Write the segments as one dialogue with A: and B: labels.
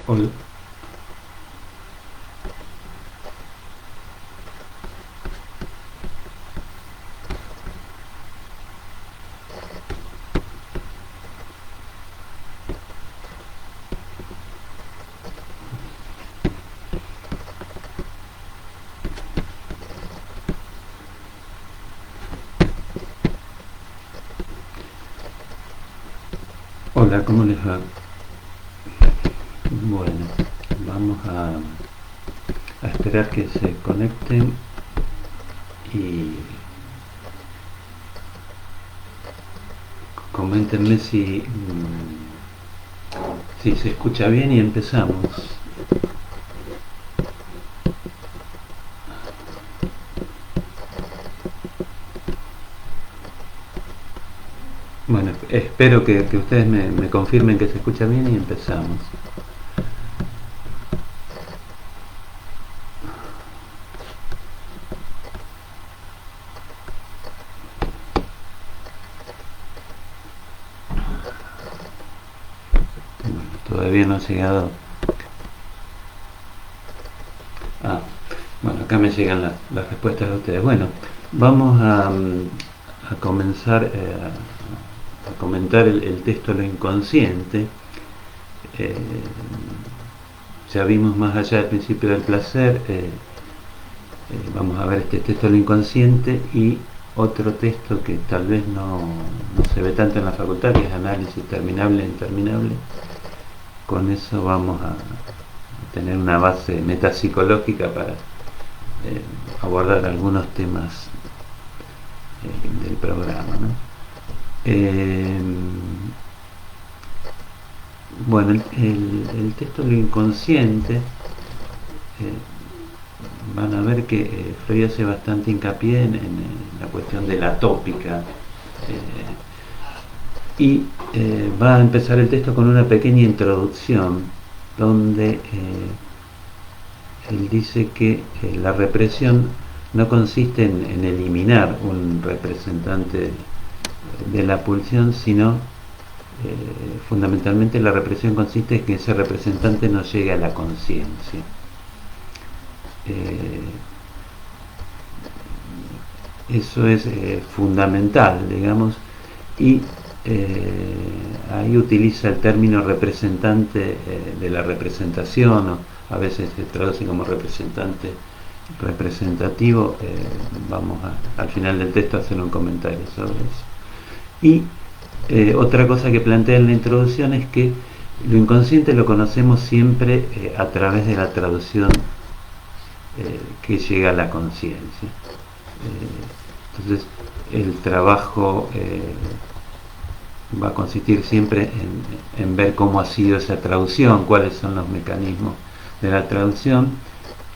A: Hola, hola, ¿cómo les va? Bueno, vamos a esperar que se conecten y coméntenme si se escucha bien y empezamos. Bueno, espero que ustedes me confirmen que se escucha bien y empezamos. Bueno, todavía no ha llegado. Ah, bueno, acá me llegan las respuestas de ustedes. Bueno, vamos a comenzar a comentar el texto Lo inconsciente. Eh, ya vimos más allá del principio del placer. Vamos a ver este texto Lo inconsciente y otro texto que tal vez no se ve tanto en la facultad, que es Análisis terminable e interminable. Con eso vamos a tener una base metapsicológica para abordar algunos temas del programa, ¿no? Eh, bueno, el texto Lo inconsciente, van a ver que Freud hace bastante hincapié en la cuestión de la tópica, y va a empezar el texto con una pequeña introducción donde él dice que la represión no consiste en eliminar un representante de la pulsión, sino fundamentalmente la represión consiste en que ese representante no llegue a la conciencia. Eso es fundamental, digamos, y ahí utiliza el término representante de la representación, o a veces se traduce como representante representativo. Vamos al final del texto a hacer un comentario sobre eso. Y otra cosa que plantea en la introducción es que lo inconsciente lo conocemos siempre a través de la traducción que llega a la conciencia. Entonces, el trabajo va a consistir siempre en ver cómo ha sido esa traducción, cuáles son los mecanismos de la traducción,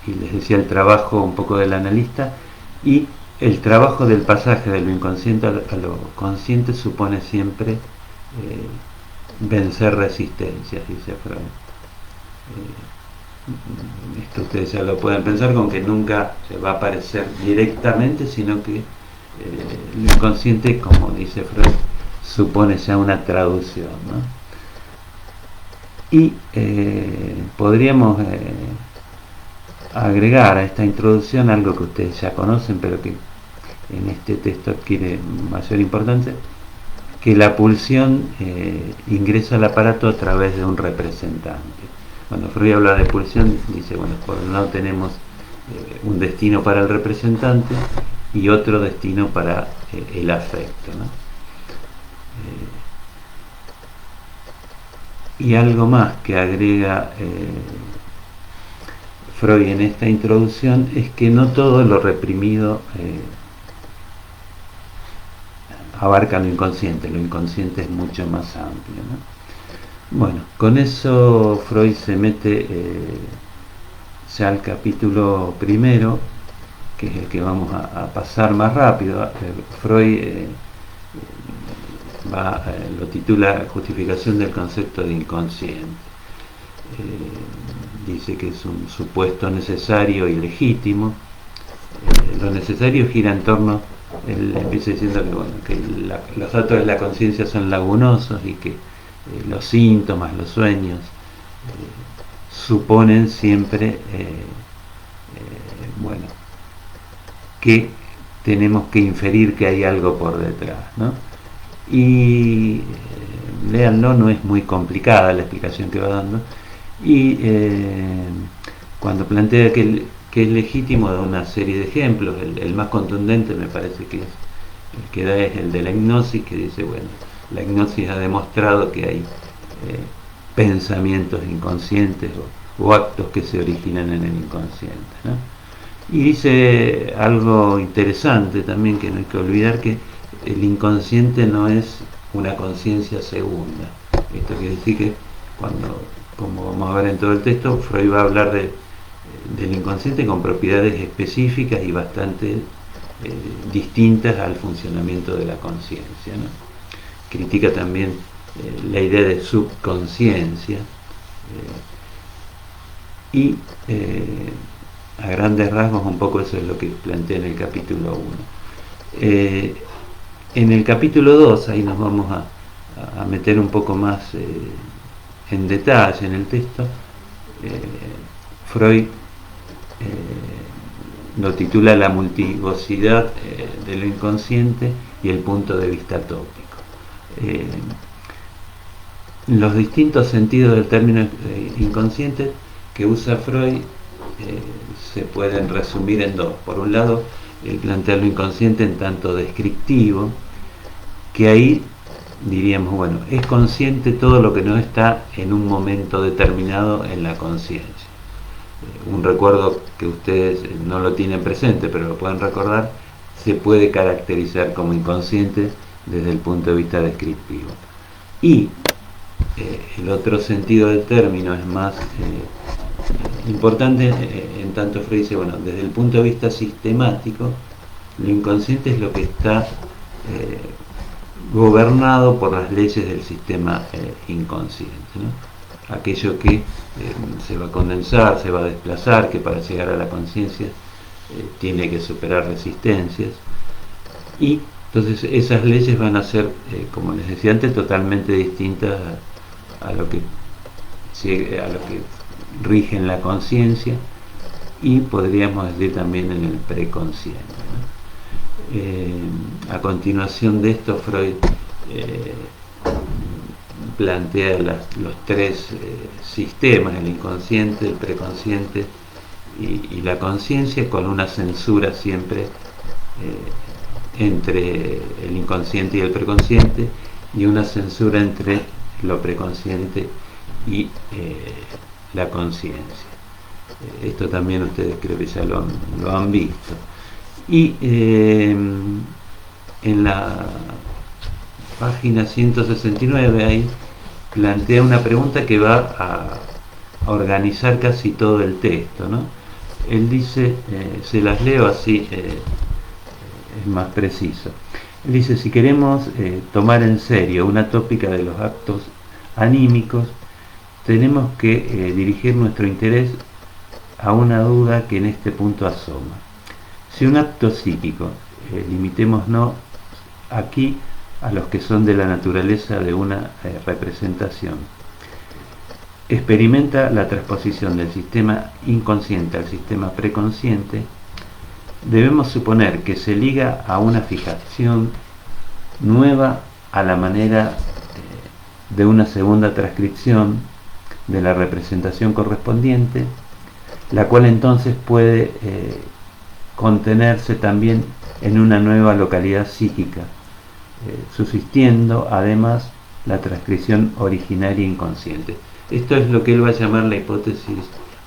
A: y les decía el trabajo un poco del analista, y el trabajo del pasaje de lo inconsciente a lo consciente supone siempre vencer resistencias, dice Freud. Esto ustedes ya lo pueden pensar con que nunca se va a aparecer directamente, sino que lo inconsciente, como dice Freud, supone ya una traducción, ¿no? Y podríamos agregar a esta introducción algo que ustedes ya conocen, pero que en este texto adquiere mayor importancia, que la pulsión ingresa al aparato a través de un representante. Cuando Freud habla de pulsión, dice, bueno, por un lado tenemos un destino para el representante y otro destino para el afecto, ¿no? Y algo más que agrega Freud en esta introducción es que no todo lo reprimido abarca lo inconsciente es mucho más amplio, ¿no? Bueno, con eso Freud se mete ya al capítulo primero, que es el que vamos a pasar más rápido. Freud lo titula Justificación del concepto de inconsciente. Dice que es un supuesto necesario y legítimo. Lo necesario gira en torno, él empieza diciendo que, bueno, que los datos de la conciencia son lagunosos y que los síntomas, los sueños, suponen siempre bueno, que tenemos que inferir que hay algo por detrás, ¿no? Y léanlo, no es muy complicada la explicación que va dando. Y cuando plantea que es legítimo, da una serie de ejemplos. El más contundente me parece que es el que da es el de la hipnosis, que dice, bueno, la hipnosis ha demostrado que hay pensamientos inconscientes o actos que se originan en el inconsciente, ¿no? Y dice algo interesante también, que no hay que olvidar, que el inconsciente no es una conciencia segunda. Esto quiere decir que cuando, como vamos a ver en todo el texto, Freud va a hablar del inconsciente con propiedades específicas y bastante distintas al funcionamiento de la conciencia, ¿no? Critica también la idea de subconsciencia y a grandes rasgos un poco eso es lo que plantea en el capítulo 1. En el capítulo 2 ahí nos vamos a meter un poco más en detalle en el texto. Freud lo titula La multivocidad de lo inconsciente y el punto de vista tópico. Los distintos sentidos del término inconsciente que usa Freud se pueden resumir en dos. Por un lado, el plantear lo inconsciente en tanto descriptivo, que ahí diríamos, bueno, es consciente todo lo que no está en un momento determinado en la conciencia. Un recuerdo que ustedes no lo tienen presente, pero lo pueden recordar, se puede caracterizar como inconsciente desde el punto de vista descriptivo. Y el otro sentido del término es más importante, en tanto Freud dice, bueno, desde el punto de vista sistemático, lo inconsciente es lo que está gobernado por las leyes del sistema inconsciente, ¿no? Aquello que se va a condensar, se va a desplazar, que para llegar a la conciencia tiene que superar resistencias, y entonces esas leyes van a ser, como les decía antes, totalmente distintas a lo que rigen la conciencia y podríamos decir también en el preconsciente, ¿no? A continuación de esto, Freud plantea los tres sistemas, el inconsciente, el preconsciente y la conciencia, con una censura siempre entre el inconsciente y el preconsciente, y una censura entre lo preconsciente y la conciencia. Esto también ustedes creo que ya lo han visto. Y en la página 169 ahí plantea una pregunta que va a organizar casi todo el texto, ¿no? Él dice, se las leo así, es más preciso. Él dice, si queremos tomar en serio una tópica de los actos anímicos, tenemos que dirigir nuestro interés a una duda que en este punto asoma. Si un acto psíquico, limitémonos aquí a los que son de la naturaleza de una representación, experimenta la transposición del sistema inconsciente al sistema preconsciente, debemos suponer que se liga a una fijación nueva a la manera de una segunda transcripción de la representación correspondiente, la cual entonces puede contenerse también en una nueva localidad psíquica, subsistiendo además la transcripción originaria inconsciente. Esto es lo que él va a llamar la hipótesis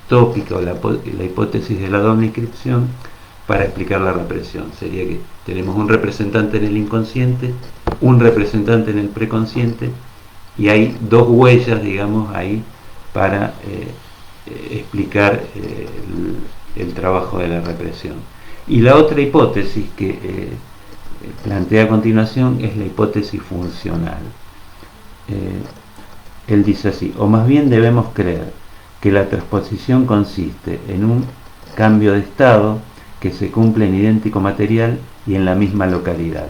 A: tópica o la hipótesis de la doble inscripción para explicar la represión. Sería que tenemos un representante en el inconsciente, un representante en el preconsciente, y hay dos huellas, digamos, ahí para explicar el trabajo de la represión. Y la otra hipótesis que plantea a continuación es la hipótesis funcional. Él dice así, o más bien debemos creer que la transposición consiste en un cambio de estado que se cumple en idéntico material y en la misma localidad.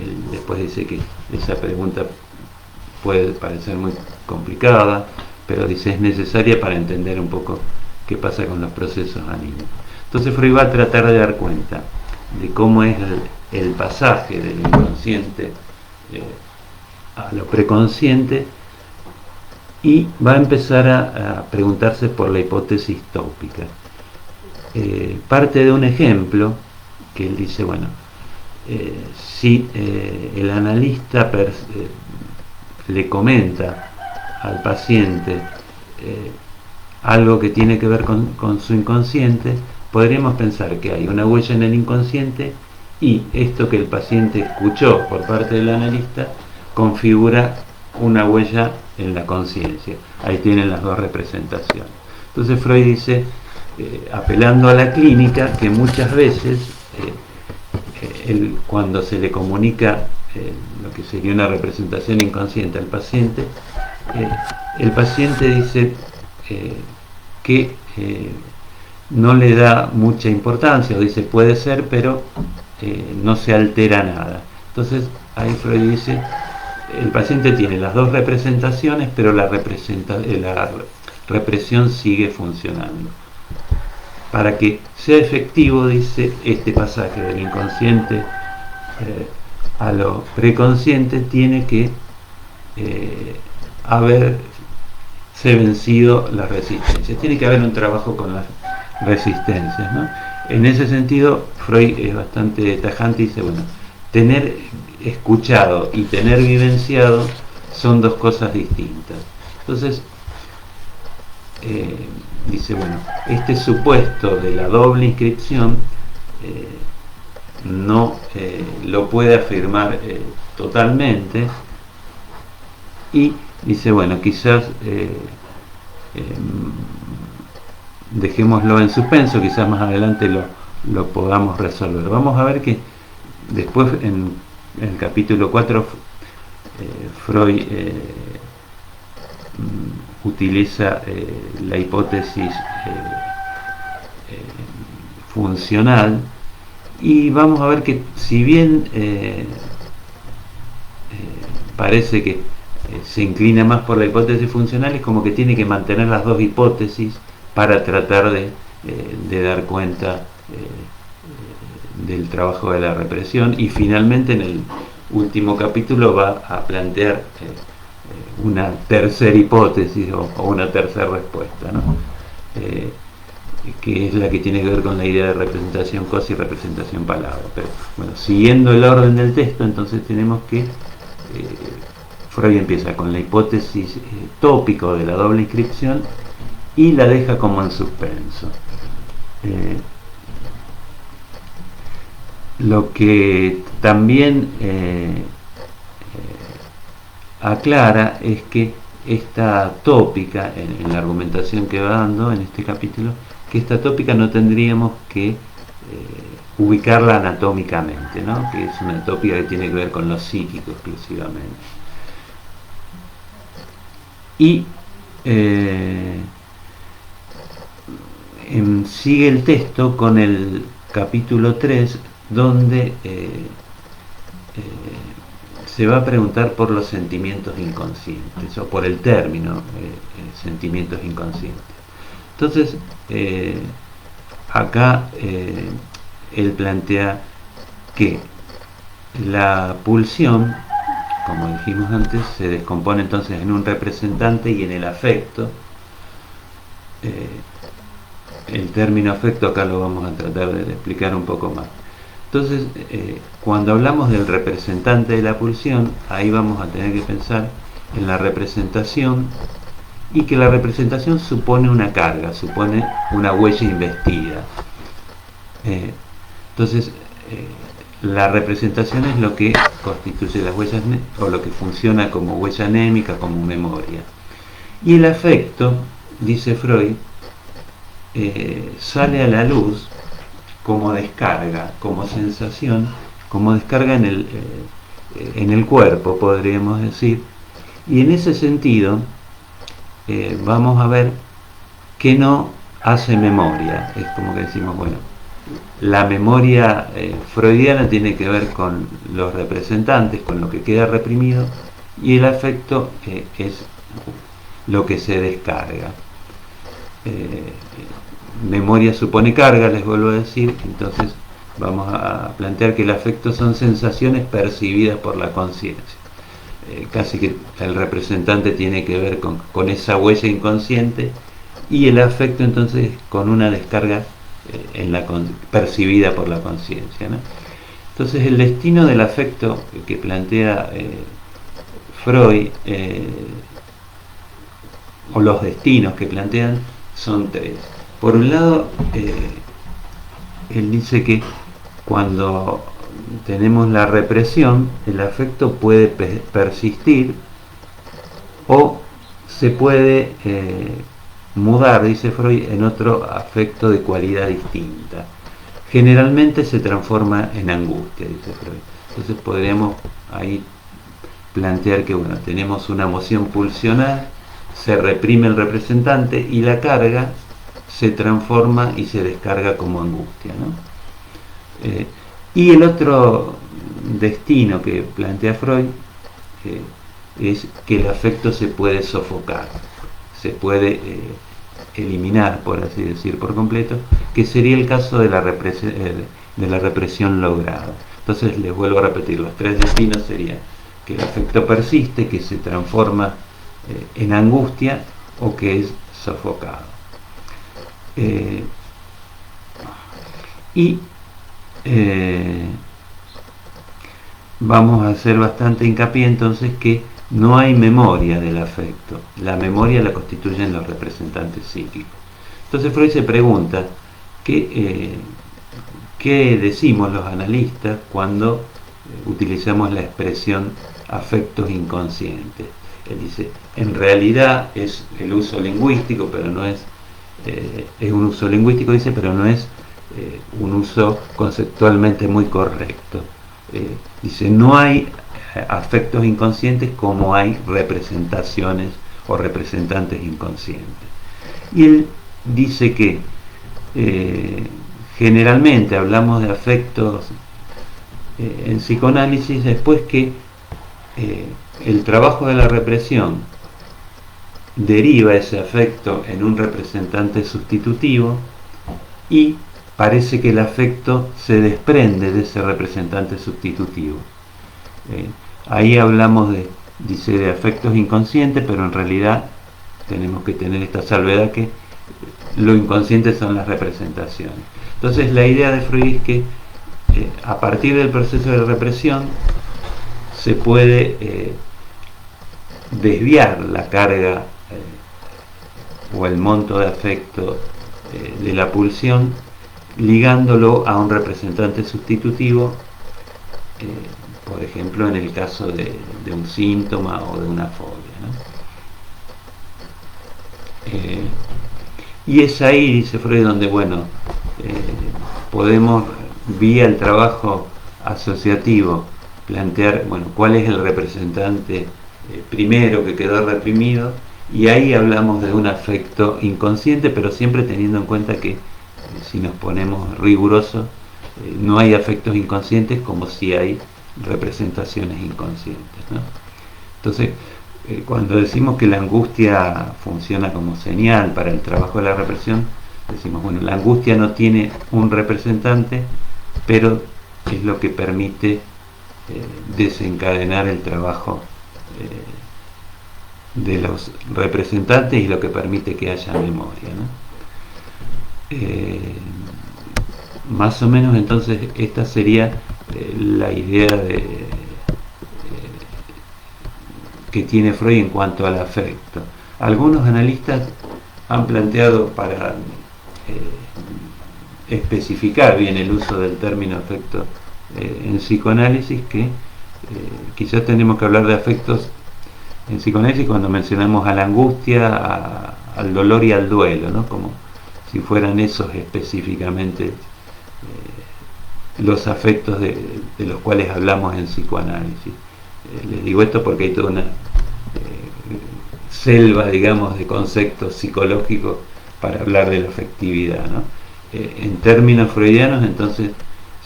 A: Él después dice que esa pregunta puede parecer muy complicada, pero dice es necesaria para entender un poco qué pasa con los procesos anímicos. Entonces Freud va a tratar de dar cuenta de cómo es el pasaje del inconsciente a lo preconsciente, y va a empezar a preguntarse por la hipótesis tópica. Parte de un ejemplo que él dice, bueno, si el analista le comenta al paciente algo que tiene que ver con su inconsciente, podríamos pensar que hay una huella en el inconsciente y esto que el paciente escuchó por parte del analista configura una huella en la conciencia. Ahí tienen las dos representaciones. Entonces Freud dice, apelando a la clínica, que muchas veces cuando se le comunica lo que sería una representación inconsciente al paciente, el paciente dice que no le da mucha importancia, o dice puede ser, pero no se altera nada. Entonces ahí Freud dice, el paciente tiene las dos representaciones, pero la represión sigue funcionando. Para que sea efectivo, dice, este pasaje del inconsciente a lo preconsciente, tiene que haberse vencido las resistencias. Tiene que haber un trabajo con las resistencias, ¿no? En ese sentido, Freud es bastante tajante y dice, bueno, tener escuchado y tener vivenciado son dos cosas distintas. Entonces, dice, bueno, este supuesto de la doble inscripción no lo puede afirmar totalmente, y dice, bueno, quizás dejémoslo en suspenso, quizás más adelante lo podamos resolver. Vamos a ver que después en el capítulo 4 Freud utiliza la hipótesis funcional, y vamos a ver que si bien parece que se inclina más por la hipótesis funcional, es como que tiene que mantener las dos hipótesis para tratar de dar cuenta del trabajo de la represión, y finalmente en el último capítulo va a plantear una tercera hipótesis o una tercera respuesta, ¿no? Que es la que tiene que ver con la idea de representación cosa y representación palabra. Pero bueno, siguiendo el orden del texto, entonces tenemos que Freud empieza con la hipótesis tópica de la doble inscripción y la deja como en suspenso. Lo que también aclara es que esta tópica, en la argumentación que va dando en este capítulo, que esta tópica no tendríamos que ubicarla anatómicamente, ¿no? Que es una tópica que tiene que ver con lo psíquico exclusivamente. Y sigue el texto con el capítulo 3, donde se va a preguntar por los sentimientos inconscientes, o por el término sentimientos inconscientes. Entonces, acá él plantea que la pulsión, como dijimos antes, se descompone entonces en un representante y en el afecto. El término afecto acá lo vamos a tratar de explicar un poco más. Entonces, cuando hablamos del representante de la pulsión, ahí vamos a tener que pensar en la representación, y que la representación supone una carga, supone una huella investida. Entonces, la representación es lo que constituye las huellas, o lo que funciona como huella anémica, como memoria. Y el afecto, dice Freud, sale a la luz como descarga, como sensación, como descarga en el cuerpo, podríamos decir. Y en ese sentido, vamos a ver que no hace memoria. Es como que decimos, bueno, la memoria freudiana tiene que ver con los representantes, con lo que queda reprimido, y el afecto es lo que se descarga. Memoria supone carga, les vuelvo a decir, entonces vamos a plantear que el afecto son sensaciones percibidas por la conciencia. Casi que el representante tiene que ver con esa huella inconsciente, y el afecto entonces con una descarga percibida por la conciencia, ¿no? Entonces el destino del afecto que plantea Freud, o los destinos que plantean, son tres. Por un lado, él dice que cuando tenemos la represión, el afecto puede persistir o se puede mudar, dice Freud, en otro afecto de cualidad distinta. Generalmente se transforma en angustia, dice Freud. Entonces podríamos ahí plantear que, bueno, tenemos una emoción pulsional, se reprime el representante y la carga se transforma y se descarga como angustia, ¿no? Y el otro destino que plantea Freud es que el afecto se puede sofocar, se puede eliminar, por así decir, por completo, que sería el caso de la represión lograda. Entonces les vuelvo a repetir, los tres destinos serían que el afecto persiste, que se transforma en angustia o que es sofocado. Vamos a hacer bastante hincapié entonces que no hay memoria del afecto. La memoria la constituyen los representantes psíquicos. Entonces Freud se pregunta qué decimos los analistas cuando utilizamos la expresión afectos inconscientes. Él dice, en realidad es el uso lingüístico, pero no es un uso lingüístico, dice, pero no es un uso conceptualmente muy correcto. Dice, no hay afectos inconscientes como hay representaciones o representantes inconscientes. Y él dice que generalmente hablamos de afectos en psicoanálisis después que el trabajo de la represión deriva ese afecto en un representante sustitutivo y parece que el afecto se desprende de ese representante sustitutivo. Ahí hablamos dice de afectos inconscientes, pero en realidad tenemos que tener esta salvedad que lo inconsciente son las representaciones. Entonces la idea de Freud es que a partir del proceso de represión se puede desviar la carga o el monto de afecto de la pulsión, ligándolo a un representante sustitutivo, por ejemplo en el caso de un síntoma o de una fobia, ¿no? Y es ahí, dice Freud, donde podemos, vía el trabajo asociativo, plantear cuál es el representante primero que quedó reprimido, y ahí hablamos de un afecto inconsciente, pero siempre teniendo en cuenta que si nos ponemos rigurosos, no hay afectos inconscientes como si hay representaciones inconscientes, ¿no? Entonces, cuando decimos que la angustia funciona como señal para el trabajo de la represión, decimos, la angustia no tiene un representante, pero es lo que permite desencadenar el trabajo de los representantes y lo que permite que haya memoria, ¿no? Más o menos entonces esta sería la idea que tiene Freud en cuanto al afecto. Algunos analistas han planteado, para especificar bien el uso del término afecto en psicoanálisis, que quizás tenemos que hablar de afectos en psicoanálisis cuando mencionamos a la angustia, al dolor y al duelo, ¿no? Como si fueran esos específicamente los afectos de los cuales hablamos en psicoanálisis. Les digo esto porque hay toda una selva, digamos, de conceptos psicológicos para hablar de la afectividad, ¿no? En términos freudianos, entonces,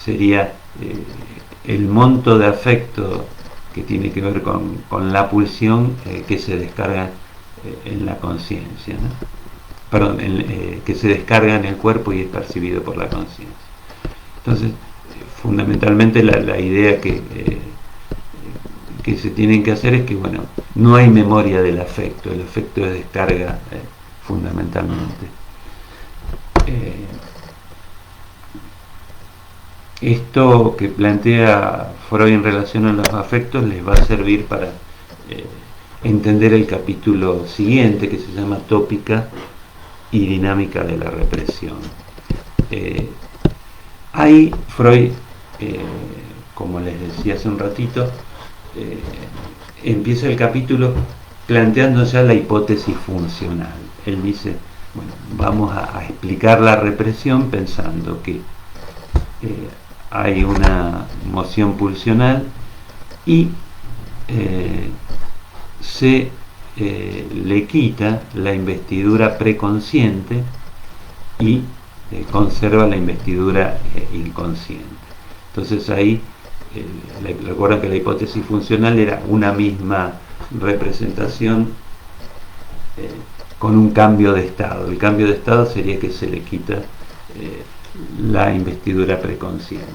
A: sería el monto de afecto que tiene que ver con la pulsión que se descarga en la conciencia, ¿no? Perdón, que se descarga en el cuerpo y es percibido por la conciencia. Entonces, fundamentalmente la idea que se tienen que hacer es que, bueno, no hay memoria del afecto, el afecto es descarga fundamentalmente. Esto que plantea Freud en relación a los afectos les va a servir para entender el capítulo siguiente, que se llama Tópica y dinámica de la represión. Ahí Freud, como les decía hace un ratito, empieza el capítulo planteando ya la hipótesis funcional. Él dice, bueno, vamos a explicar la represión pensando que hay una moción pulsional y se le quita la investidura preconsciente y conserva la investidura inconsciente. Entonces ahí recuerdan que la hipótesis funcional era una misma representación con un cambio de estado. El cambio de estado sería que se le quita la investidura preconsciente.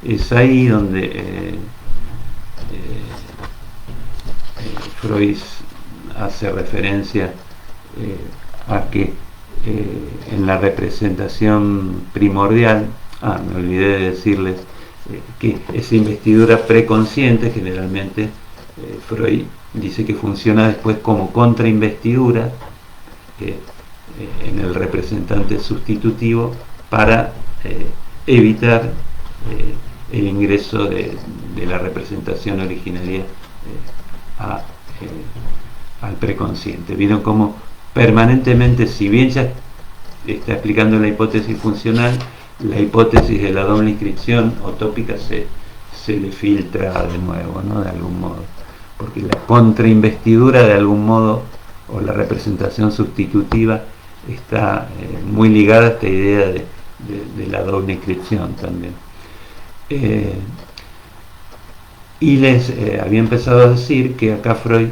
A: Es ahí donde Freud hace referencia a que en la representación primordial, me olvidé de decirles que esa investidura preconsciente generalmente Freud dice que funciona después como contrainvestidura en el representante sustitutivo para evitar el ingreso de la representación originaria al preconsciente. Vieron cómo permanentemente, si bien ya está explicando la hipótesis funcional, la hipótesis de la doble inscripción o tópica se le filtra de nuevo, ¿no? De algún modo, porque la contrainvestidura de algún modo, o la representación sustitutiva, está muy ligada a esta idea de la doble inscripción también. Y les había empezado a decir que acá Freud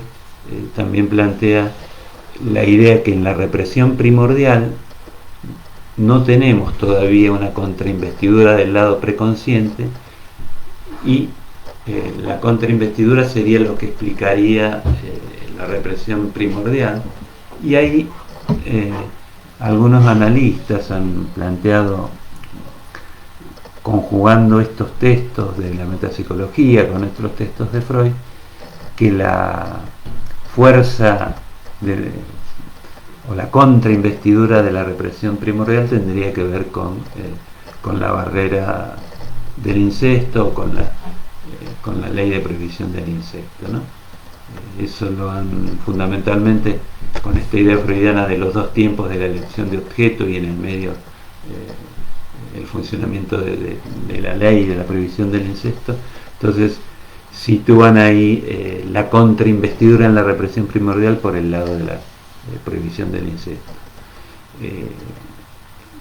A: también plantea la idea que en la represión primordial no tenemos todavía una contrainvestidura del lado preconsciente, y la contrainvestidura sería lo que explicaría la represión primordial. Y ahí algunos analistas han planteado, conjugando estos textos de la metapsicología con estos textos de Freud, que la fuerza o la contrainvestidura de la represión primordial tendría que ver con la barrera del incesto, o con la ley de prohibición del incesto, ¿no? Eso lo han fundamentalmente con esta idea freudiana de los dos tiempos de la elección de objeto, y en el medio el funcionamiento de la ley de la prohibición del incesto. Entonces sitúan ahí la contrainvestidura en la represión primordial por el lado de la prohibición del incesto.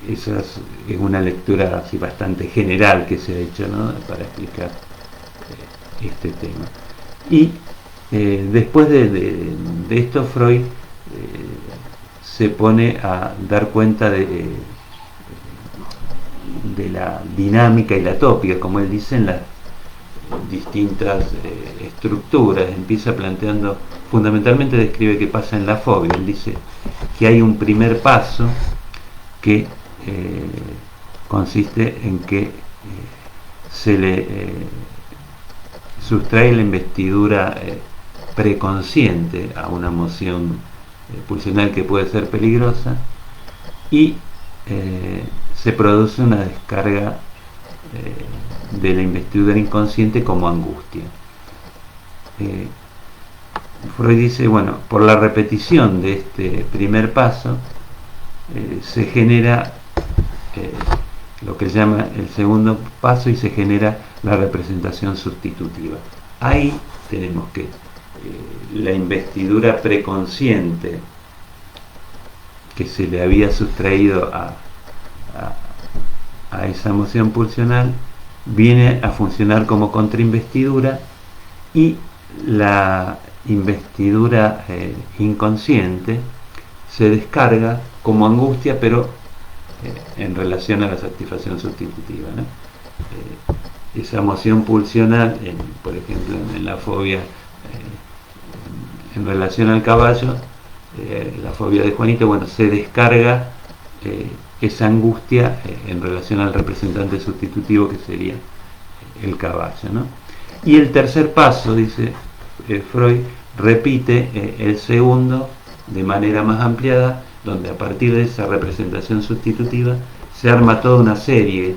A: Esa es una lectura así bastante general que se ha hecho, ¿no?, para explicar este tema. Y después de esto, Freud se pone a dar cuenta de la dinámica y la tópica, como él dice, en las distintas estructuras. Empieza planteando, fundamentalmente describe qué pasa en la fobia. Él dice que hay un primer paso que consiste en que se le sustrae la investidura preconsciente a una moción pulsional que puede ser peligrosa, y se produce una descarga de la investidura inconsciente como angustia. Freud dice, bueno, por la repetición de este primer paso se genera lo que se llama el segundo paso, y se genera la representación sustitutiva. Ahí tenemos que la investidura preconsciente que se le había sustraído a esa moción pulsional viene a funcionar como contrainvestidura, y la investidura inconsciente se descarga como angustia, pero en relación a la satisfacción sustitutiva, ¿no? Esa emoción pulsional, por ejemplo, en la fobia en relación al caballo, la fobia de Juanito, bueno, se descarga esa angustia en relación al representante sustitutivo, que sería el caballo, ¿no? Y el tercer paso, dice Freud, repite el segundo de manera más ampliada, donde a partir de esa representación sustitutiva se arma toda una serie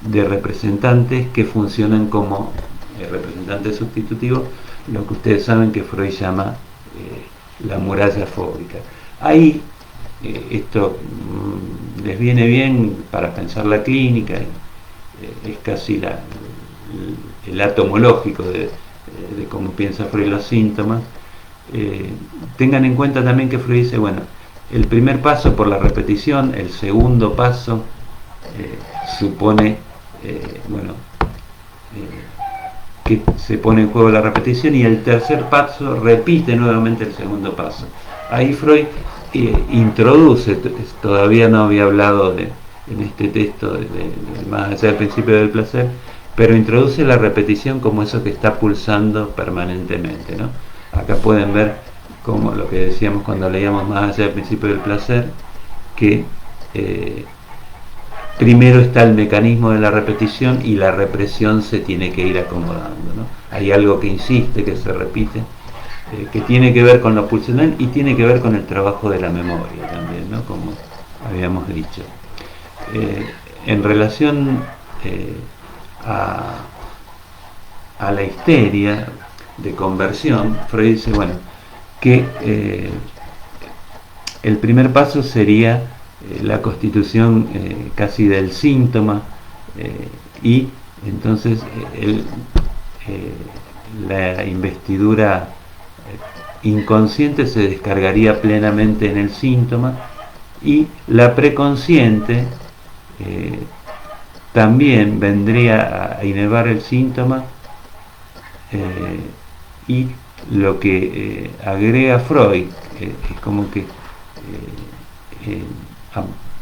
A: de representantes que funcionan como representantes sustitutivos, lo que ustedes saben que Freud llama la muralla fóbica. Ahí esto les viene bien para pensar la clínica, es casi el átomo lógico de cómo piensa Freud los síntomas. Tengan en cuenta también que Freud dice, bueno, el primer paso por la repetición, el segundo paso supone que se pone en juego la repetición, y el tercer paso repite nuevamente el segundo paso. Ahí Freud introduce, todavía no había hablado en este texto de más allá del principio del placer, pero introduce la repetición como eso que está pulsando permanentemente, ¿no? Acá pueden ver como lo que decíamos cuando leíamos más allá del principio del placer, que primero está el mecanismo de la repetición y la represión se tiene que ir acomodando, ¿no? Hay algo que insiste, que se repite, que tiene que ver con lo pulsional y tiene que ver con el trabajo de la memoria también, ¿no? Como habíamos dicho. En relación a la histeria de conversión, Freud dice, bueno, que el primer paso sería la constitución casi del síntoma, y entonces la investidura inconsciente se descargaría plenamente en el síntoma, y la preconsciente también vendría a inervar el síntoma, y lo que agrega Freud es como que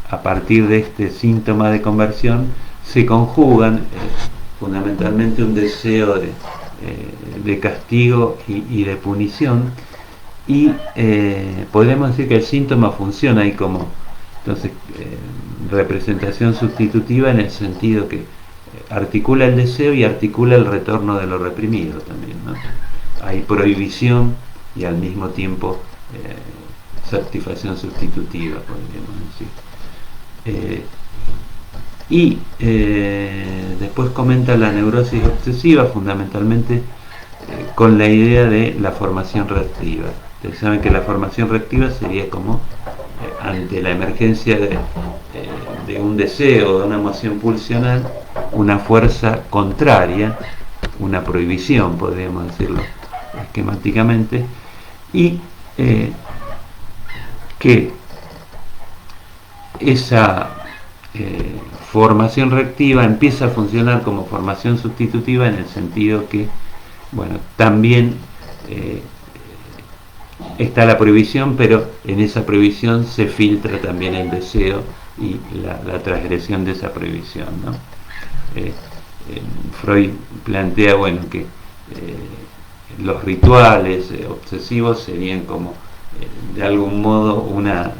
A: a partir de este síntoma de conversión se conjugan fundamentalmente un deseo de castigo y de punición, y podríamos decir que el síntoma funciona ahí como entonces representación sustitutiva, en el sentido que articula el deseo y articula el retorno de lo reprimido también, ¿no? Hay prohibición y al mismo tiempo satisfacción sustitutiva, podríamos decir. Y después comenta la neurosis obsesiva, fundamentalmente con la idea de la formación reactiva. Ustedes saben que la formación reactiva sería como ante la emergencia de un deseo, de una emoción pulsional, una fuerza contraria, una prohibición, podríamos decirlo esquemáticamente, y que esa formación reactiva empieza a funcionar como formación sustitutiva, en el sentido que, bueno, también está la prohibición, pero en esa prohibición se filtra también el deseo y la transgresión de esa prohibición, ¿no? Freud plantea, bueno, que los rituales obsesivos serían como de algún modo una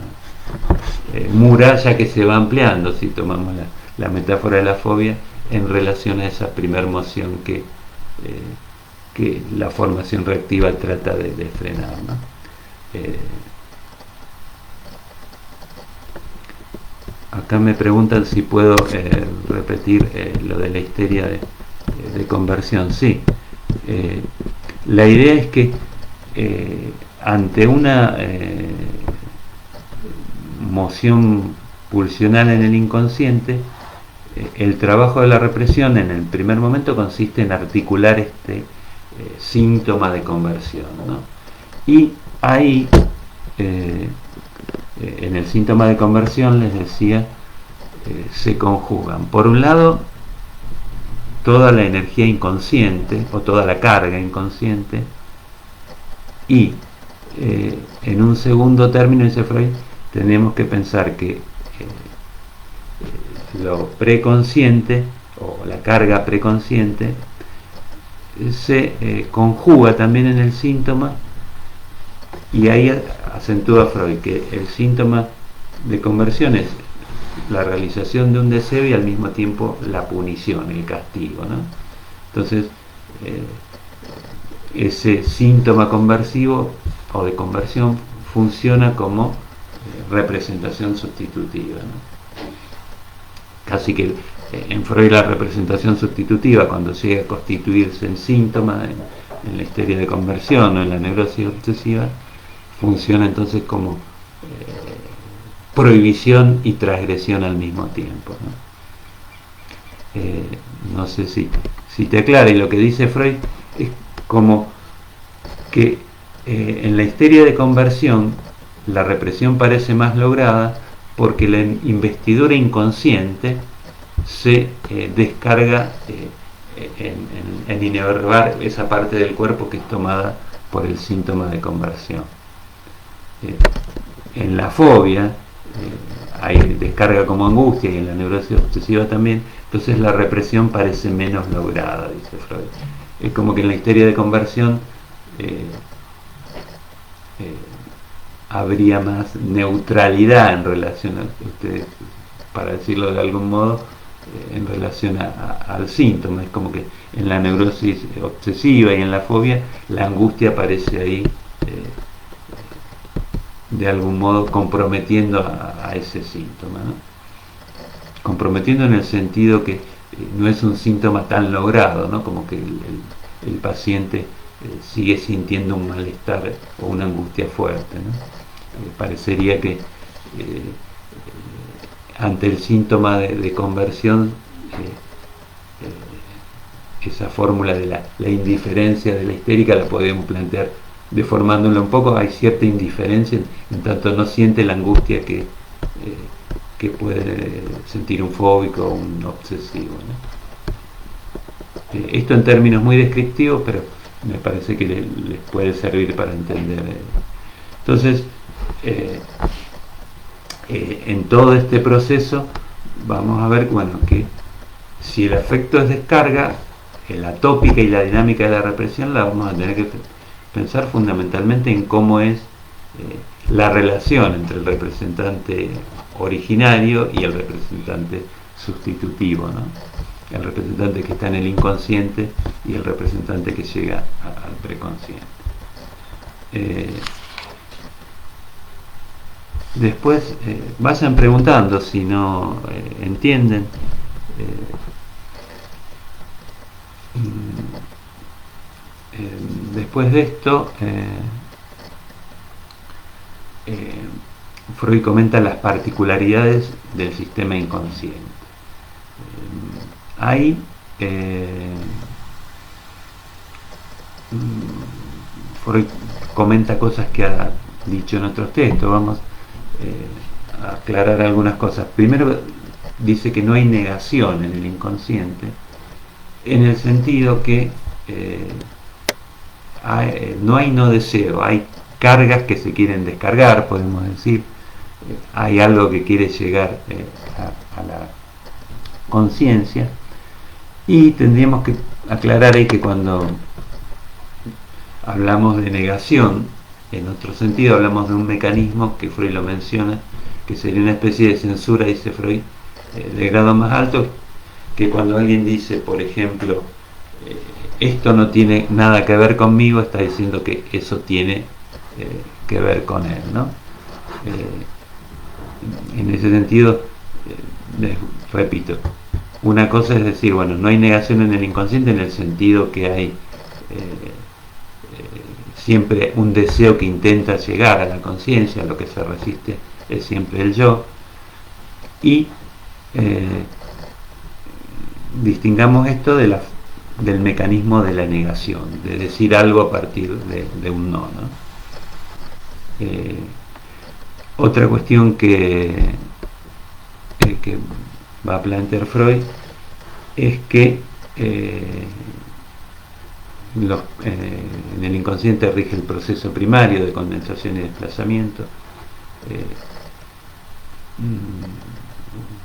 A: muralla que se va ampliando, si tomamos la metáfora de la fobia, en relación a esa primera emoción que la formación reactiva trata de frenar, ¿no? Acá me preguntan si puedo repetir lo de la histeria de conversión. Sí, la idea es que ante una moción pulsional en el inconsciente, el trabajo de la represión en el primer momento consiste en articular este síntoma de conversión, ¿no? Y ahí en el síntoma de conversión, les decía, se conjugan, por un lado, toda la energía inconsciente o toda la carga inconsciente Y en un segundo término, dice Freud, tenemos que pensar que lo preconsciente o la carga preconsciente se conjuga también en el síntoma, y ahí acentúa Freud que el síntoma de conversión es la realización de un deseo y al mismo tiempo la punición, el castigo, ¿no? Entonces ese síntoma conversivo o de conversión funciona como representación sustitutiva, ¿no? Casi que en Freud la representación sustitutiva, cuando llega a constituirse en síntoma en la histeria de conversión o en la neurosis obsesiva, funciona entonces como prohibición y transgresión al mismo tiempo, ¿no? No sé si te aclara, y lo que dice Freud es como que en la histeria de conversión la represión parece más lograda porque la investidura inconsciente se descarga en inervar esa parte del cuerpo que es tomada por el síntoma de conversión. En la fobia hay descarga como angustia, y en la neurosis obsesiva también, entonces la represión parece menos lograda, dice Freud. Es como que en la histeria de conversión habría más neutralidad en relación a ustedes, para decirlo de algún modo, en relación al síntoma. Es como que en la neurosis obsesiva y en la fobia la angustia aparece ahí de algún modo comprometiendo a ese síntoma, ¿no? Comprometiendo en el sentido que no es un síntoma tan logrado, ¿no? Como que el paciente sigue sintiendo un malestar o una angustia fuerte, ¿no? Parecería que ante el síntoma de conversión esa fórmula de la indiferencia de la histérica la podemos plantear deformándola un poco. Hay cierta indiferencia en tanto no siente la angustia que puede sentir un fóbico o un obsesivo, ¿no? Esto en términos muy descriptivos, pero me parece que les puede servir para entender. Entonces, en todo este proceso vamos a ver, bueno, que si el afecto es descarga, la tópica y la dinámica de la represión la vamos a tener que pensar fundamentalmente en cómo es la relación entre el representante originario y el representante sustitutivo, ¿no? El representante que está en el inconsciente y el representante que llega al preconsciente. Después vayan preguntando si no entienden. Después de esto, Freud comenta las particularidades del sistema inconsciente. Ahí Freud comenta cosas que ha dicho en otros textos. Vamos a aclarar algunas cosas. Primero, dice que no hay negación en el inconsciente, en el sentido que no hay no deseo, hay cargas que se quieren descargar, podemos decir. Hay algo que quiere llegar a la conciencia, y tendríamos que aclarar ahí que cuando hablamos de negación, en otro sentido hablamos de un mecanismo que Freud lo menciona, que sería una especie de censura, dice Freud, de grado más alto, que cuando alguien dice, por ejemplo, esto no tiene nada que ver conmigo, está diciendo que eso tiene que ver con él, ¿no? En ese sentido, repito, una cosa es decir, bueno, no hay negación en el inconsciente en el sentido que hay siempre un deseo que intenta llegar a la conciencia, lo que se resiste es siempre el yo, y distingamos esto del mecanismo de la negación, de decir algo a partir de un no, ¿no? Otra cuestión que va a plantear Freud es que en el inconsciente rige el proceso primario de condensación y desplazamiento.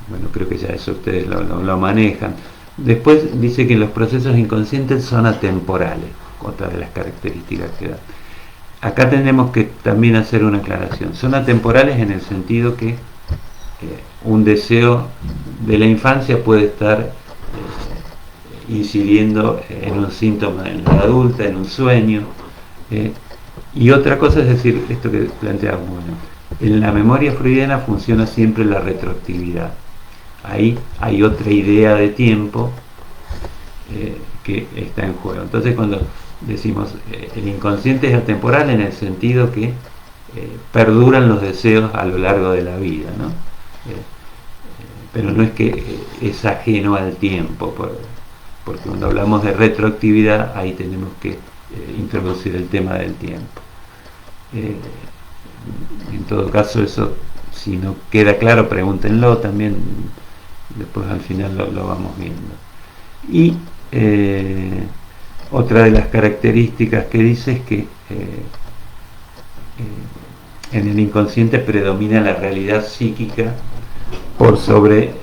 A: Bueno, creo que ya eso ustedes lo manejan. Después dice que los procesos inconscientes son atemporales, otra de las características que da. Acá tenemos que también hacer una aclaración. Son atemporales en el sentido que un deseo de la infancia puede estar incidiendo en un síntoma en la adulta, en un sueño. Y otra cosa es decir, esto que planteamos, bueno, en la memoria freudiana funciona siempre la retroactividad. Ahí hay otra idea de tiempo que está en juego. Entonces cuando decimos el inconsciente es atemporal en el sentido que perduran los deseos a lo largo de la vida, ¿no? Pero no es que es ajeno al tiempo, porque cuando hablamos de retroactividad ahí tenemos que introducir el tema del tiempo. En todo caso, eso, si no queda claro, pregúntenlo también, después al final lo vamos viendo. Y otra de las características que dice es que en el inconsciente predomina la realidad psíquica por sobre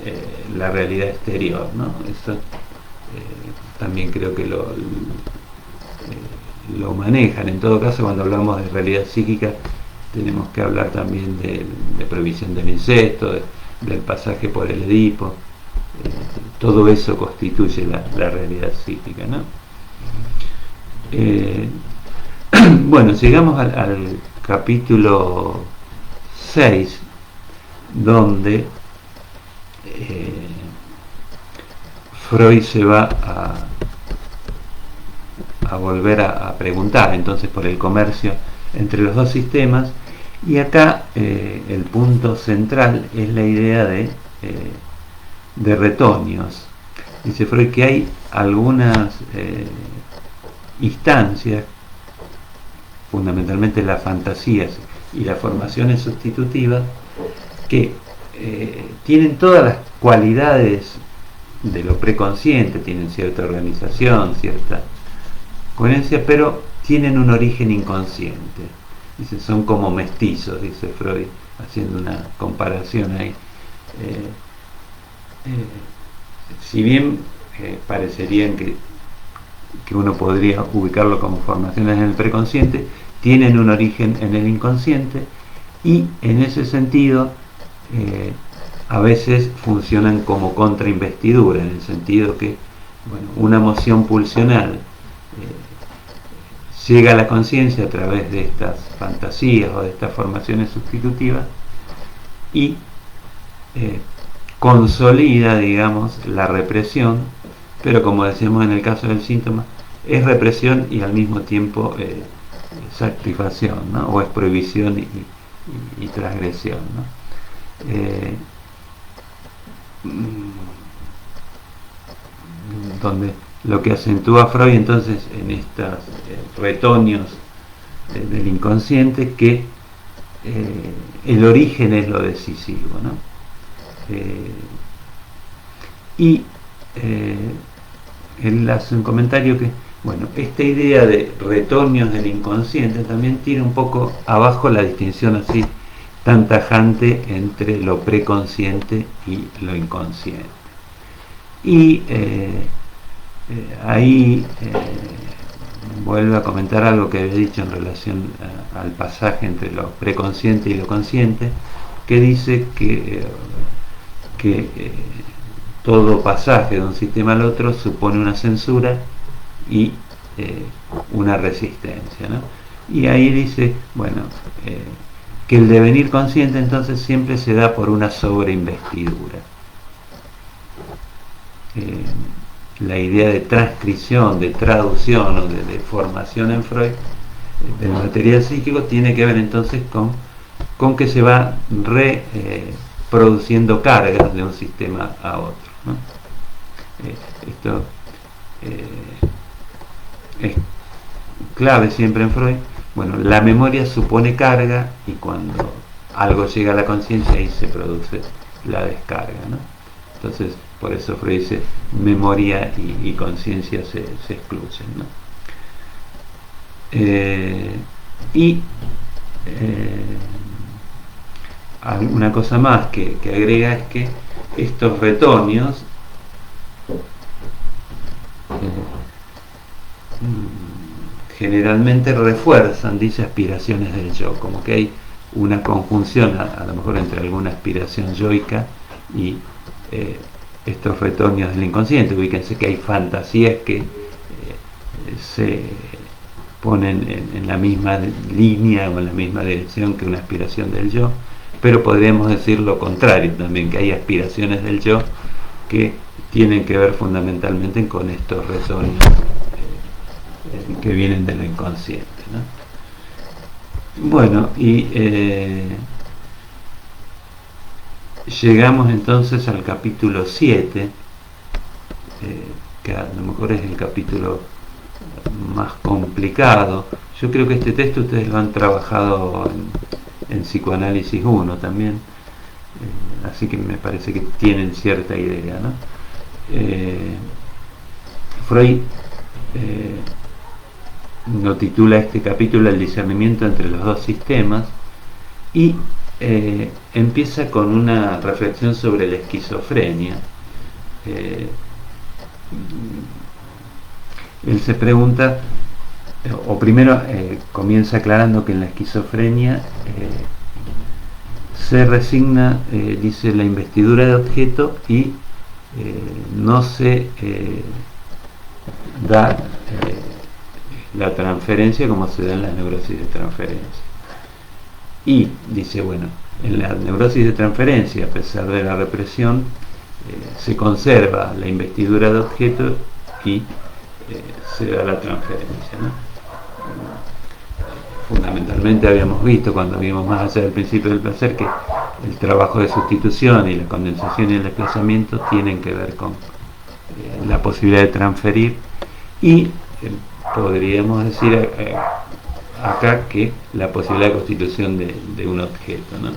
A: la realidad exterior, ¿no? Eso también creo que lo manejan. En todo caso, cuando hablamos de realidad psíquica tenemos que hablar también de prohibición del incesto, del pasaje por el Edipo. Todo eso constituye la realidad psíquica, ¿no? Bueno, llegamos al capítulo 6, donde Freud se va a volver a preguntar entonces por el comercio entre los dos sistemas, y acá el punto central es la idea de retoños. Dice Freud que hay algunas instancias, fundamentalmente las fantasías y las formaciones sustitutivas, que tienen todas las cualidades de lo preconsciente, tienen cierta organización, cierta coherencia, pero tienen un origen inconsciente. Dice, son como mestizos, dice Freud, haciendo una comparación ahí. Si bien parecerían que uno podría ubicarlo como formaciones en el preconsciente, tienen un origen en el inconsciente, y en ese sentido a veces funcionan como contrainvestidura, en el sentido que, bueno, una moción pulsional llega a la conciencia a través de estas fantasías o de estas formaciones sustitutivas y consolida, digamos, la represión, pero como decíamos en el caso del síntoma, es represión y al mismo tiempo satisfacción, ¿no? O es prohibición y transgresión, ¿no? Donde lo que acentúa Freud entonces en estos retoños del inconsciente, que el origen es lo decisivo, ¿no? Y él hace un comentario que, bueno, esta idea de retoños del inconsciente también tiene un poco abajo la distinción así tan tajante entre lo preconsciente y lo inconsciente. Y ahí vuelve a comentar algo que había dicho en relación al pasaje entre lo preconsciente y lo consciente, que dice que todo pasaje de un sistema al otro supone una censura y una resistencia, ¿no? Y ahí dice, bueno, que el devenir consciente entonces siempre se da por una sobreinvestidura. La idea de transcripción, de traducción o de formación en Freud del material psíquico tiene que ver entonces con que se va produciendo cargas de un sistema a otro, ¿no? Esto es clave siempre en Freud. Bueno, la memoria supone carga, y cuando algo llega a la conciencia, ahí se produce la descarga, ¿no? Entonces, por eso Freud dice memoria y conciencia se excluyen, ¿no? Eh, y una cosa más que agrega es que estos retoños generalmente refuerzan, dice, aspiraciones del yo, como que hay una conjunción a lo mejor entre alguna aspiración yoica y estos retoños del inconsciente. Ubíquense que hay fantasías que se ponen en la misma línea o en la misma dirección que una aspiración del yo, pero podríamos decir lo contrario también, que hay aspiraciones del yo que tienen que ver fundamentalmente con estos retoños que vienen de lo inconsciente, ¿no? Bueno, y llegamos entonces al capítulo 7, que a lo mejor es el capítulo más complicado. Yo creo que este texto ustedes lo han trabajado en Psicoanálisis 1 también, así que me parece que tienen cierta idea, ¿no? Freud lo titula este capítulo El discernimiento entre los dos sistemas, y empieza con una reflexión sobre la esquizofrenia. Él se pregunta, o primero comienza aclarando que en la esquizofrenia se resigna, dice, la investidura de objeto y no se da la transferencia como se da en la neurosis de transferencia. Y dice, bueno, en la neurosis de transferencia, a pesar de la represión, se conserva la investidura de objeto y se da la transferencia, ¿no? Fundamentalmente habíamos visto, cuando vimos más allá del principio del placer, que el trabajo de sustitución y la condensación y el desplazamiento tienen que ver con la posibilidad de transferir, y podríamos decir acá que la posibilidad de constitución de un objeto, ¿no?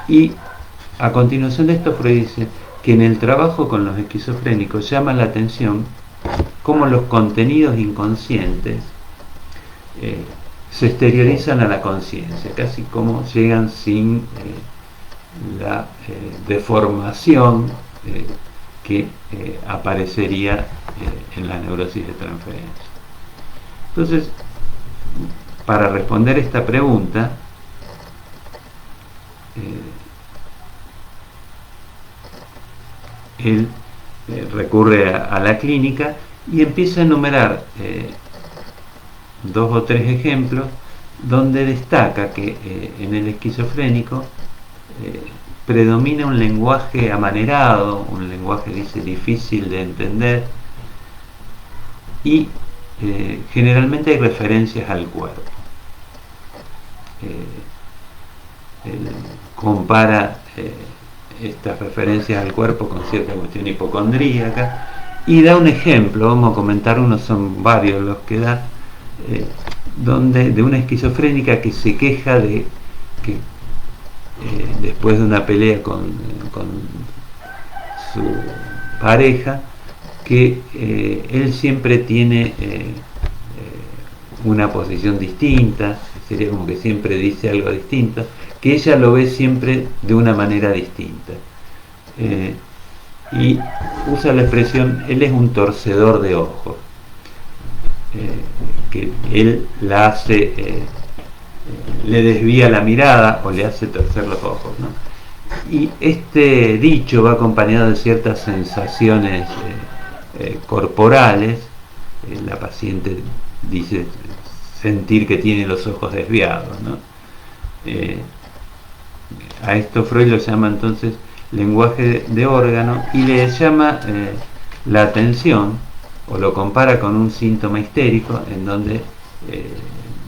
A: Y a continuación de esto, Freud dice que en el trabajo con los esquizofrénicos llama la atención cómo los contenidos inconscientes se exteriorizan a la conciencia, casi como llegan sin la deformación que aparecería en la neurosis de transferencia. Entonces, para responder esta pregunta, él recurre a la clínica y empieza a enumerar 2 o 3 ejemplos donde destaca que en el esquizofrénico predomina un lenguaje amanerado, un lenguaje, dice, difícil de entender, y generalmente hay referencias al cuerpo. Él compara estas referencias al cuerpo con cierta cuestión hipocondríaca y da un ejemplo, vamos a comentar uno, son varios los que da, donde de una esquizofrénica que se queja de que después de una pelea con su pareja, que él siempre tiene una posición distinta, sería como que siempre dice algo distinto, que ella lo ve siempre de una manera distinta, y usa la expresión, él es un torcedor de ojos, que él la hace, le desvía la mirada o le hace torcer los ojos, ¿no? Y este dicho va acompañado de ciertas sensaciones corporales. La paciente dice sentir que tiene los ojos desviados, ¿no? A esto Freud lo llama entonces lenguaje de órgano, y le llama la atención, o lo compara con un síntoma histérico, en donde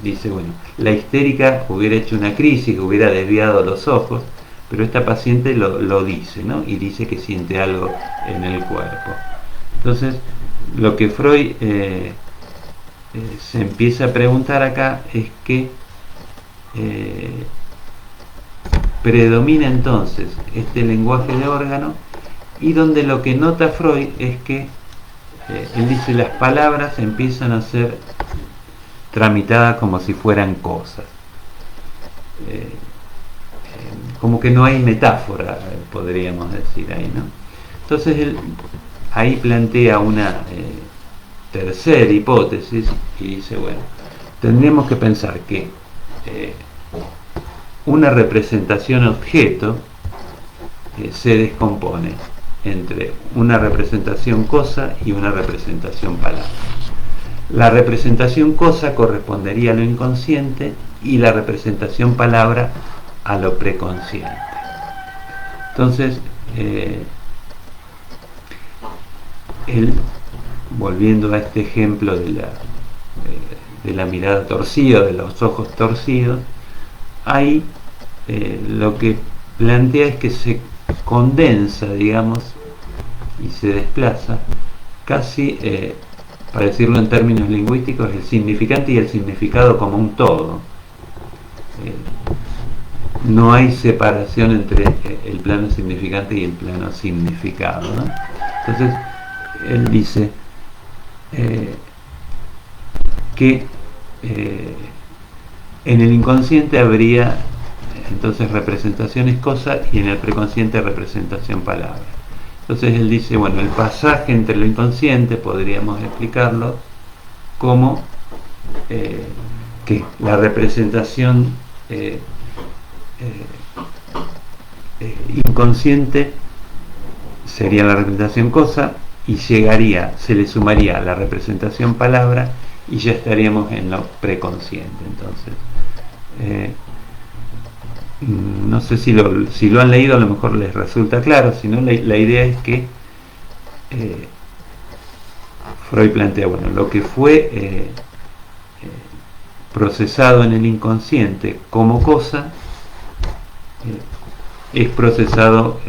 A: dice, bueno, la histérica hubiera hecho una crisis, hubiera desviado los ojos, pero esta paciente lo dice, ¿no? Y dice que siente algo en el cuerpo. Entonces, lo que Freud se empieza a preguntar acá es que predomina entonces este lenguaje de órgano, y donde lo que nota Freud es que él dice, las palabras empiezan a ser tramitadas como si fueran cosas. Como que no hay metáfora, podríamos decir ahí, ¿no? Entonces él ahí plantea una tercera hipótesis y dice, bueno, tendríamos que pensar que una representación objeto se descompone entre una representación cosa y una representación palabra. La representación cosa correspondería a lo inconsciente y la representación palabra a lo preconsciente. Entonces, él, volviendo a este ejemplo de la mirada torcida, de los ojos torcidos, ahí lo que plantea es que se condensa, digamos, y se desplaza casi, para decirlo en términos lingüísticos, el significante y el significado como un todo. No hay separación entre el plano significante y el plano significado, ¿no? Entonces él dice que en el inconsciente habría entonces representaciones cosa y en el preconsciente representación palabra. Entonces él dice, bueno, el pasaje entre lo inconsciente podríamos explicarlo como que la representación inconsciente sería la representación cosa y se le sumaría la representación palabra y ya estaríamos en lo preconsciente. Entonces no sé si lo han leído, a lo mejor les resulta claro, si no, la idea es que Freud plantea, bueno, lo que fue procesado en el inconsciente como cosa es procesado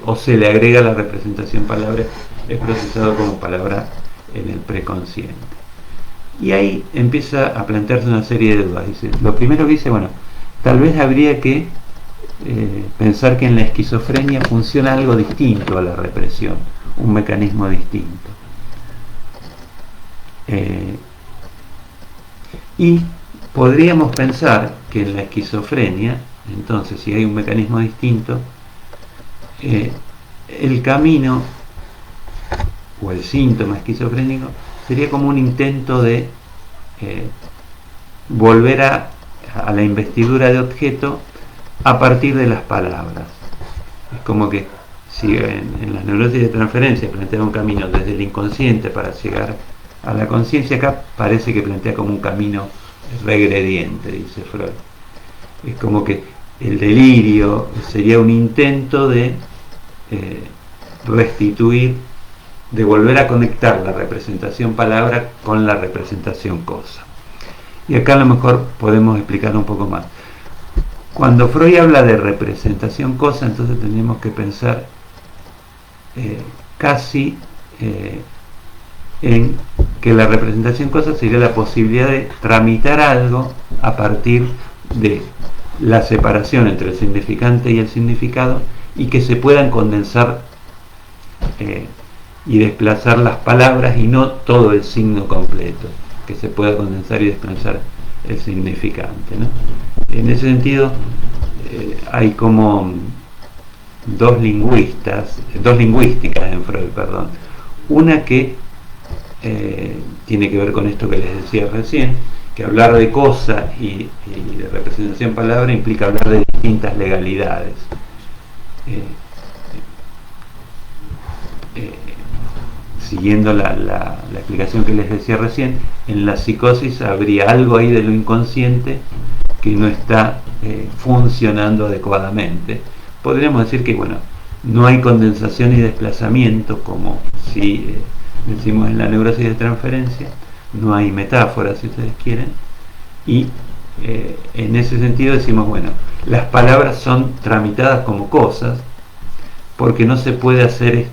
A: o se le agrega la representación palabra, es procesado como palabra en el preconsciente. Y ahí empieza a plantearse una serie de dudas. Dice, lo primero que dice, bueno, tal vez habría que pensar que en la esquizofrenia funciona algo distinto a la represión, un mecanismo distinto. Y podríamos pensar que en la esquizofrenia, entonces, si hay un mecanismo distinto, el camino o el síntoma esquizofrénico sería como un intento de volver a la investidura de objeto a partir de las palabras. Es como que si en las neurosis de transferencia plantea un camino desde el inconsciente para llegar a la conciencia, acá parece que plantea como un camino regrediente, dice Freud. Es como que el delirio sería un intento de restituir, de volver a conectar la representación palabra con la representación cosa. Y acá a lo mejor podemos explicar un poco más. Cuando Freud habla de representación cosa, entonces tendríamos que pensar casi en que la representación cosa sería la posibilidad de tramitar algo a partir de la separación entre el significante y el significado y que se puedan condensar y desplazar las palabras y no todo el signo completo, que se pueda condensar y desplazar el significante, ¿no? En ese sentido hay como dos lingüísticas en Freud, perdón. Una que tiene que ver con esto que les decía recién, que hablar de cosa y de representación palabra implica hablar de distintas legalidades. Siguiendo la explicación que les decía recién, en la psicosis habría algo ahí de lo inconsciente que no está funcionando adecuadamente. Podríamos decir que, bueno, no hay condensación y desplazamiento como si decimos en la neurosis de transferencia, no hay metáfora, si ustedes quieren, y en ese sentido decimos, bueno, las palabras son tramitadas como cosas porque no se puede hacer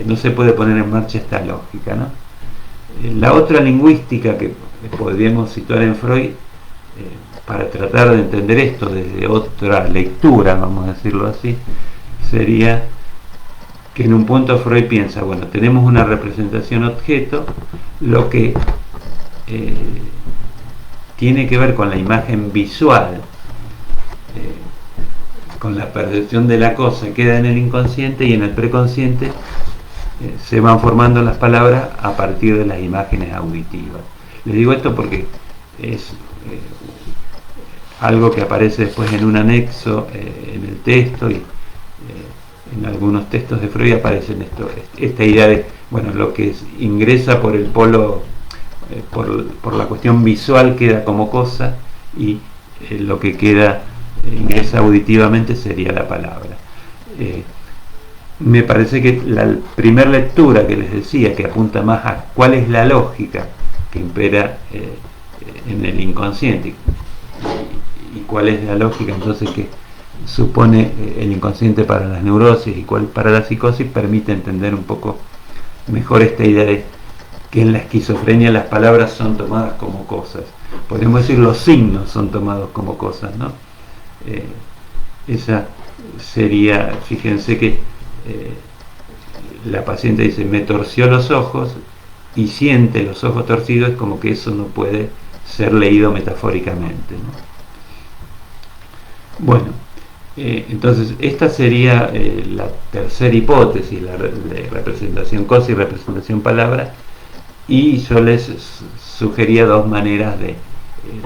A: no se puede poner en marcha esta lógica, ¿no? La otra lingüística que podríamos situar en Freud para tratar de entender esto desde otra lectura, vamos a decirlo así, sería que en un punto Freud piensa, bueno, tenemos una representación objeto, lo que tiene que ver con la imagen visual, con la percepción de la cosa, queda en el inconsciente, y en el preconsciente se van formando las palabras a partir de las imágenes auditivas. Les digo esto porque es algo que aparece después en un anexo en el texto, y en algunos textos de Freud aparece esta idea de, bueno, lo que ingresa por el polo, por la cuestión visual queda como cosa, y lo que queda ingresa auditivamente sería la palabra. Me parece que la primera lectura que les decía, que apunta más a cuál es la lógica que impera en el inconsciente, y cuál es la lógica entonces que supone el inconsciente para las neurosis y cuál para la psicosis, permite entender un poco mejor esta idea de que en la esquizofrenia las palabras son tomadas como cosas. Podemos decir los signos son tomados como cosas, ¿no? Esa sería, fíjense que la paciente dice, me torció los ojos, y siente los ojos torcidos, como que eso no puede ser leído metafóricamente, ¿no? Bueno, entonces esta sería la tercera hipótesis, la de representación cosa y representación palabra, y yo les sugería dos maneras de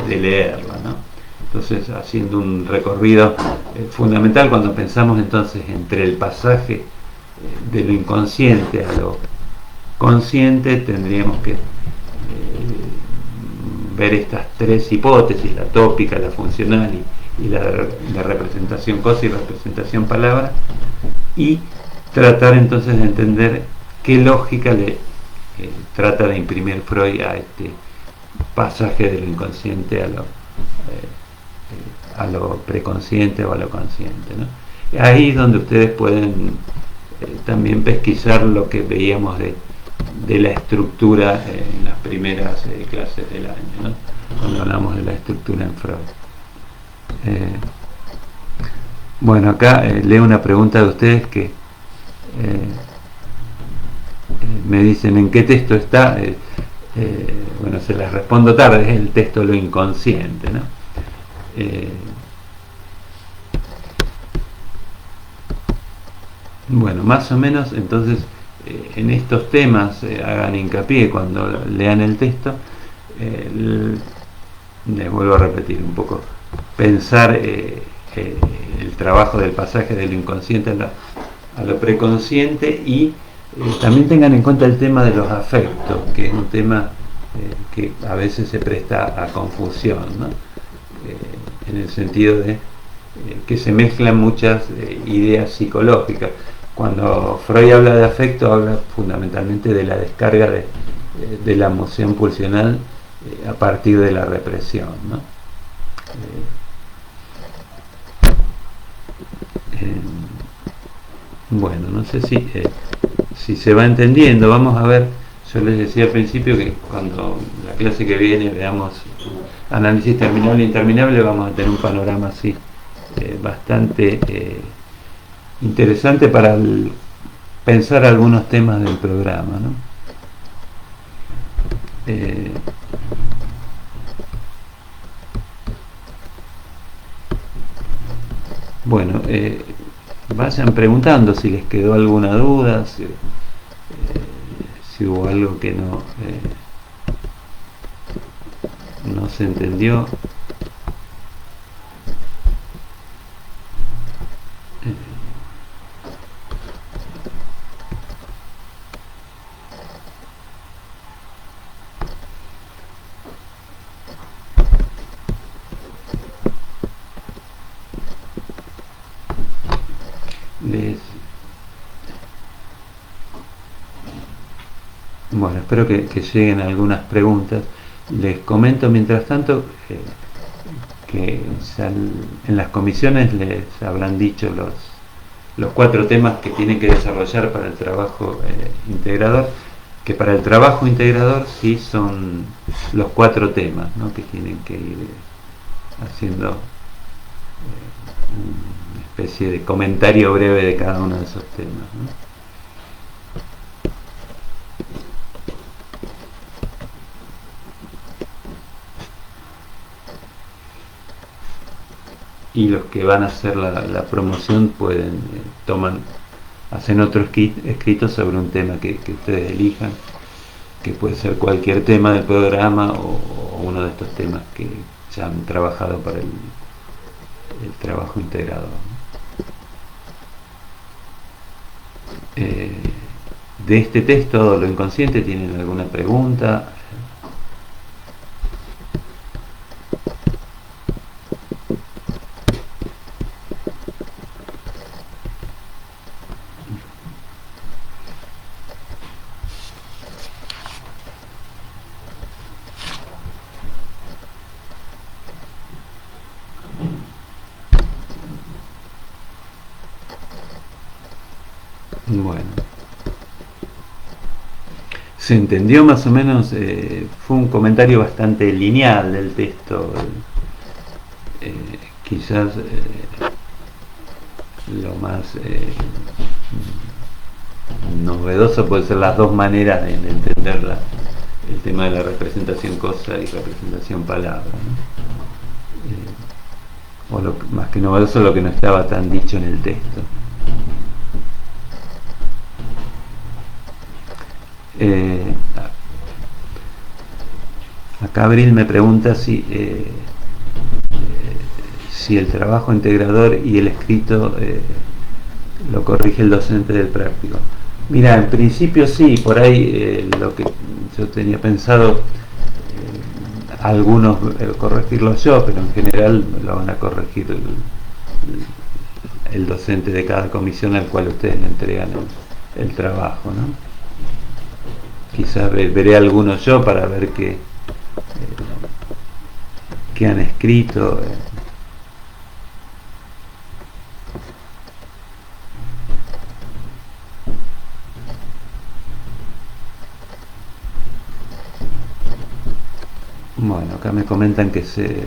A: leerla, ¿no? Entonces, haciendo un recorrido fundamental, cuando pensamos entonces entre el pasaje de lo inconsciente a lo consciente, tendríamos que ver estas tres hipótesis, la tópica, la funcional y la de representación cosa y representación palabra, y tratar entonces de entender qué lógica le trata de imprimir Freud a este pasaje de lo inconsciente a lo preconsciente o a lo consciente, ¿no? Ahí es donde ustedes pueden también pesquisar lo que veíamos de la estructura en las primeras clases del año, ¿no? Cuando hablamos de la estructura en Freud. Bueno, acá leo una pregunta de ustedes que me dicen en qué texto está. Bueno, se las respondo tarde, es el texto de lo inconsciente, ¿no? Bueno, más o menos, entonces, en estos temas hagan hincapié cuando lean el texto. Les vuelvo a repetir un poco, pensar el trabajo del pasaje de lo inconsciente a lo preconsciente, y también tengan en cuenta el tema de los afectos, que es un tema que a veces se presta a confusión, ¿no? En el sentido de que se mezclan muchas ideas psicológicas. Cuando Freud habla de afecto, habla fundamentalmente de la descarga de la emoción pulsional a partir de la represión, ¿no? Bueno, no sé si se va entendiendo. Vamos a ver, yo les decía al principio que cuando la clase que viene veamos análisis terminable e interminable, vamos a tener un panorama así bastante interesante para pensar algunos temas del programa, ¿no? Bueno, vayan preguntando si les quedó alguna duda, si hubo algo que no se entendió. Bueno, espero que lleguen algunas preguntas. Les comento mientras tanto que en las comisiones les habrán dicho los 4 temas que tienen que desarrollar para el trabajo integrador, que para el trabajo integrador sí son los 4 temas, ¿no? Que tienen que ir haciendo una especie de comentario breve de cada uno de esos temas, ¿no? y los que van a hacer la promoción pueden hacen otro escrito sobre un tema que ustedes elijan, que puede ser cualquier tema del programa o uno de estos temas que ya han trabajado para el trabajo integrado. De este texto, lo inconsciente, ¿tienen alguna pregunta? Bueno, se entendió más o menos. Fue un comentario bastante lineal del texto. Quizás lo más novedoso puede ser las dos maneras de entender el tema de la representación cosa y representación palabra, ¿no? Más que novedoso, lo que no estaba tan dicho en el texto. Acá Abril me pregunta si el trabajo integrador y el escrito lo corrige el docente del práctico. Mira, en principio sí, por ahí lo que yo tenía pensado, algunos corregirlos yo, pero en general lo van a corregir el docente de cada comisión al cual ustedes le entregan el trabajo, ¿no? Quizás veré algunos yo para ver qué han escrito. Bueno, acá me comentan que se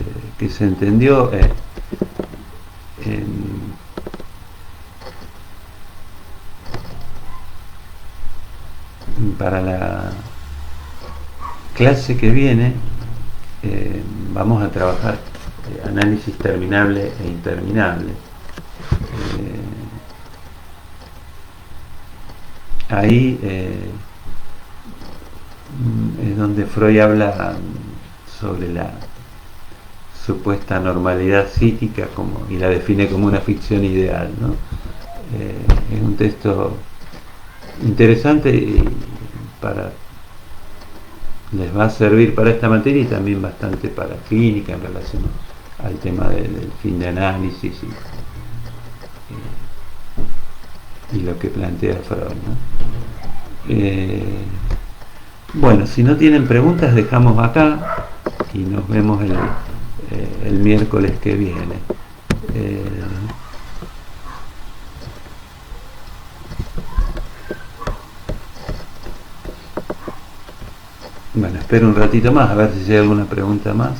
A: entendió. Para la clase que viene vamos a trabajar análisis terminable e interminable. Ahí es donde Freud habla sobre la supuesta normalidad psíquica y la define como una ficción ideal, ¿no? Es un texto interesante y les va a servir para esta materia y también bastante para clínica en relación al tema del fin de análisis y lo que plantea Freud, ¿no? Bueno, si no tienen preguntas, dejamos acá y nos vemos el miércoles que viene. Bueno, espero un ratito más a ver si hay alguna pregunta más.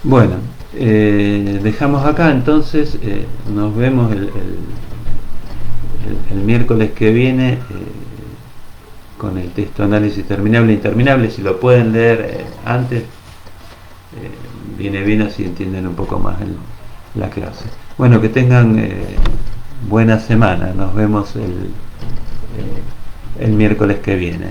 A: Bueno, dejamos acá entonces. Nos vemos el miércoles que viene con el texto análisis terminable e interminable. Si lo pueden leer antes, viene bien, así entienden un poco más la clase. Bueno, que tengan buena semana. Nos vemos el miércoles que viene.